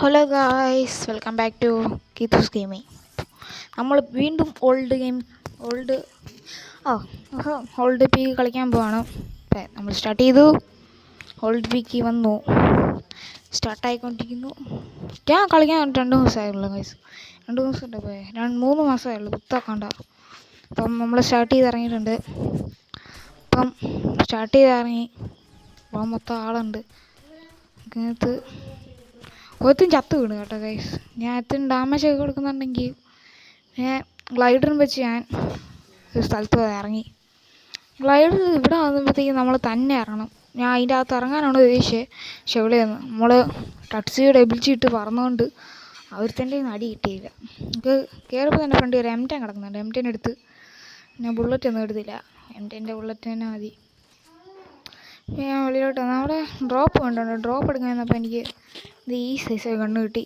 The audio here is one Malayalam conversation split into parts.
Hello guys, welcome back to Keethu's gaming. നമ്മൾ വീണ്ടും ഓൾഡ് പീക്ക് കളിക്കാൻ പോവാണ്. നമ്മൾ സ്റ്റാർട്ട് ചെയ്തു. ഓൾഡ് പീക്ക് വന്നു, സ്റ്റാർട്ടായിക്കൊണ്ടിരിക്കുന്നു. ഞാൻ കളിക്കാൻ 2 ദിവസമായുള്ളൂ ഗൈസ്. 2 ദിവസം ഉണ്ട് പോയി, 3 മാസമായുള്ളൂ പുത്താക്കണ്ട. അപ്പം നമ്മൾ സ്റ്റാർട്ട് ചെയ്ത് ഇറങ്ങിയിട്ടുണ്ട്. അപ്പം മൊത്തം ആളുണ്ട്. ഇതിനകത്ത് ഒത്തിരി ചത്ത് വീണ് കേട്ടോ ഗൈസ്. ഞാൻ എത്ര ഡാമേജ് ഒക്കെ കൊടുക്കുന്നുണ്ടെങ്കിൽ ഗ്ലൈഡറും വെച്ച് ഞാൻ ഒരു സ്ഥലത്ത് പോയി ഇറങ്ങി. ഗ്ലൈഡർ ഇവിടെ വന്നപ്പോഴത്തേക്കും നമ്മൾ തന്നെ ഇറങ്ങണം. ഞാൻ അതിൻ്റെ അകത്ത് ഇറങ്ങാനാണ് ഉദ്ദേശിച്ചത്. പക്ഷെ ഇവിടെ നമ്മൾ ടക്സിയുടെ എബിലിറ്റി ഇട്ട് പറന്നുകൊണ്ട് അവരുത്തൻ്റെ അടി കിട്ടിയില്ല. നമുക്ക് കയറിയപ്പോൾ തന്നെ ഫ്രണ്ട് ഒരു M10 കിടക്കുന്നുണ്ട്. M10 എടുത്ത് ഞാൻ ബുള്ളറ്റ് ഒന്നും എടുത്തില്ല. M10 ബുള്ളറ്റ് തന്നെ മതി. ഞാൻ വെളിയിലോട്ട് വന്നു. അവിടെ ഡ്രോപ്പ് കണ്ടുണ്ട്. ഡ്രോപ്പ് എടുക്കാൻ വന്നപ്പോൾ എനിക്ക് ഈ സൈസ് കണ്ണ് കിട്ടി.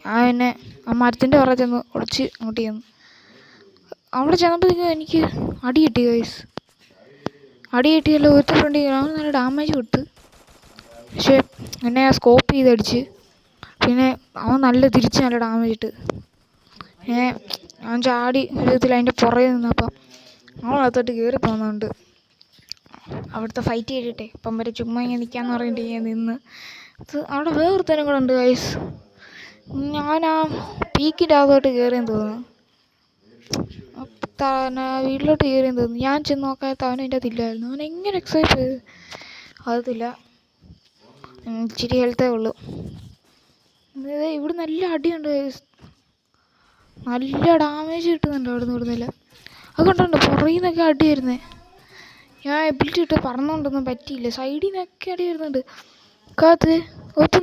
ഞാൻ പിന്നെ ആ മരത്തിൻ്റെ പുറകെ ചെന്ന് ഒളിച്ച് അങ്ങോട്ട് ചെന്നു. അവിടെ ചെന്നപ്പോഴത്തേക്കും എനിക്ക് അടി കിട്ടി ഗൈസ്. അടി കിട്ടിയല്ലോ. ഒരുത്ത ഫ്രണ്ട് അവൻ നല്ല ഡാമേജ് കൊടുത്ത്. പക്ഷേ എന്നെ സ്കോപ്പ് ചെയ്തടിച്ച്. പിന്നെ അവൻ തിരിച്ച് നല്ല ഡാമേജ് ഇട്ട്. അവൻ ചാടി ഒരു വിധത്തിൽ അതിൻ്റെ പുറകെ നിന്നപ്പം അവൻ അകത്തോട്ട് കയറി പോകുന്നുണ്ട്. അവിടുത്തെ ഫൈറ്റ് ചെയ്തിട്ടേ ഇപ്പം വരെ ചുമ്മാ ഇങ്ങനെ നിൽക്കാമെന്ന് പറഞ്ഞിട്ട് ഞാൻ നിന്ന്. അവിടെ വേറൊരുത്തനും കൂടെ ഉണ്ട് ഗൈസ്. ഞാൻ ആ പീക്കിൻ്റെ അകത്തോട്ട് കയറിയെന്ന് തോന്നുന്നു. വീട്ടിലോട്ട് കയറിയെന്ന് തോന്നുന്നു. ഞാൻ ചെന്ന് നോക്കാത്ത അവൻ അതിൻ്റെ അകത്തില്ലായിരുന്നു. അവൻ എങ്ങനെ എക്സൈറ്റ് ചെയ്ത് അതില്ല. ഇച്ചിരി ഹെൽത്തേ ഉള്ളൂ. ഇവിടെ നല്ല അടിയുണ്ട് ഗൈസ്. നല്ല ഡാമേജ് കിട്ടുന്നുണ്ട് ഇവിടുന്നില്ല. അത് കണ്ടുണ്ട് പുറകിൽ നിന്നൊക്കെ അടി വരുന്നേ. ഞാൻ എബിലിറ്റി ഇട്ട് പറന്നുകൊണ്ടൊന്നും പറ്റിയില്ല. സൈഡിൽ നിന്നൊക്കെ അടി വരുന്നുണ്ട്. കാത്ത് ഒത്തും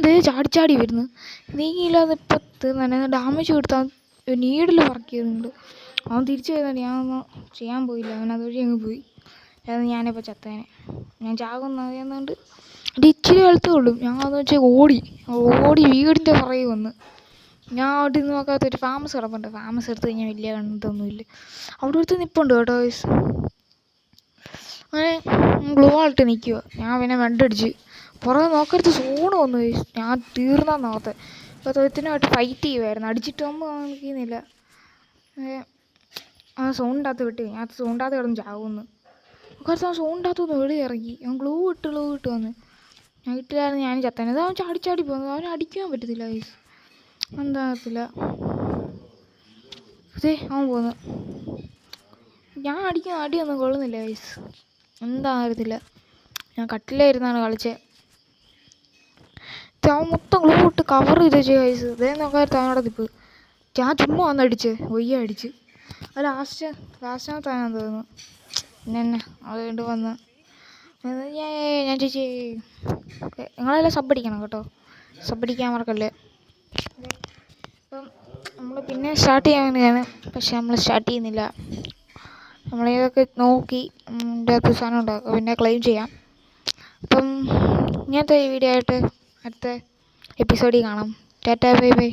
ചാടി വരുന്നു. നീങ്ങിയില്ലാതെ ഇപ്പം തന്നെ ഡാമേജ് കൊടുത്താൽ നീഡിൽ വർക്ക് ചെയ്യുന്നുണ്ട്. അവൻ തിരിച്ചു വരുന്നുണ്ട്. ഞാനൊന്നും ചെയ്യാൻ പോയില്ല. അവൻ അതുവഴി അങ്ങ് പോയി. അതായത് ഞാനിപ്പോൾ ചത്തേനെ. ഞാൻ ചാകുന്ന അറിയുന്നുണ്ട്. ഇച്ചിരി ഹെൽത്തേ ഉള്ളൂ. ഞാൻ അതെന്ന് വെച്ചാൽ ഓടി വീടിൻ്റെ പുറകെ വന്ന്. ഞാൻ അവിടെ നിന്ന് നോക്കാത്തൊരു ഫാമസ് കിടപ്പുണ്ട്. ഫാമസ് എടുത്ത് കഴിഞ്ഞാൽ വലിയ കണ്ടൊന്നുമില്ല. അവിടെ ഒരുത്ത് നിൽപ്പുണ്ട് കേട്ടോ ഗൈസ്. അങ്ങനെ ഗ്ലൂ ആളിട്ട് നിൽക്കുക. ഞാൻ പിന്നെ വെണ്ടടിച്ച് പുറകെ നോക്കരുത്. സോണ് വന്നു ഗൈസ്. ഞാൻ തീർന്നാൻ നോക്കത്തെ. അപ്പോൾ തൊഴുത്തിനുമായിട്ട് ഫൈറ്റ് ചെയ്യുമായിരുന്നു. അടിച്ചിട്ടൊന്നും നിൽക്കുന്നില്ല. ആ സോണിൻ്റെ വിട്ട് ഞാൻ സോണിൻ്റെ അകത്ത് കിടന്ന് ചാവുമെന്ന്. കുറച്ച് ആ സോണിൻ്റെ അകത്തുനിന്ന് വെളി ഇറങ്ങി. ഞാൻ ഗ്ലൂ ഇട്ട് വന്ന്. ഞാൻ ഇട്ടില്ലായിരുന്നു. ഞാൻ ചത്തേനെ. അത് അവൻ ചാടി പോകുന്നത്. അവനെ അടിക്കാൻ പറ്റത്തില്ല ഗൈസ്. എന്താകത്തില്ല. അതെ അവൻ പോന്നു. ഞാൻ അടിക്കുന്ന അടിയൊന്നും കൊള്ളുന്നില്ല ഗൈസ്. എന്താകത്തില്ല. ഞാൻ കട്ടിലായിരുന്നാണ് കളിച്ചത്. അവൻ മൊത്തം ഗ്ലൂ ഇട്ട് കവർ ചെയ്ത് വെച്ച് ഗൈസ്. ഇതേ നോക്കാത്ത അവനോടെ തിപ്പ്. ഞാൻ ചുമ്മാ വന്നടിച്ച് അടിച്ച്. അത് ലാസ്റ്റാകത്താണെന്ന് തോന്നുന്നു. പിന്നെ അതുകൊണ്ട് വന്ന് ഞാൻ ചേച്ചി നിങ്ങളെല്ലാം സബ്ബടിക്കണം കേട്ടോ. സബ്ബടിക്കാൻ മറക്കല്ലേ. അപ്പം നമ്മൾ പിന്നെ സ്റ്റാർട്ട് ചെയ്യാൻ വേണ്ടിയാണ്. പക്ഷെ നമ്മൾ സ്റ്റാർട്ട് ചെയ്യുന്നില്ല. നമ്മളിതൊക്കെ നോക്കി ഇതിൻ്റെ അകത്ത് സാധനം ഉണ്ടാക്കും. പിന്നെ ക്ലെയിം ചെയ്യാം. അപ്പം ഇങ്ങനത്തെ വീഡിയോ ആയിട്ട് അടുത്ത എപ്പിസോഡിൽ കാണാം. Tata bye bye.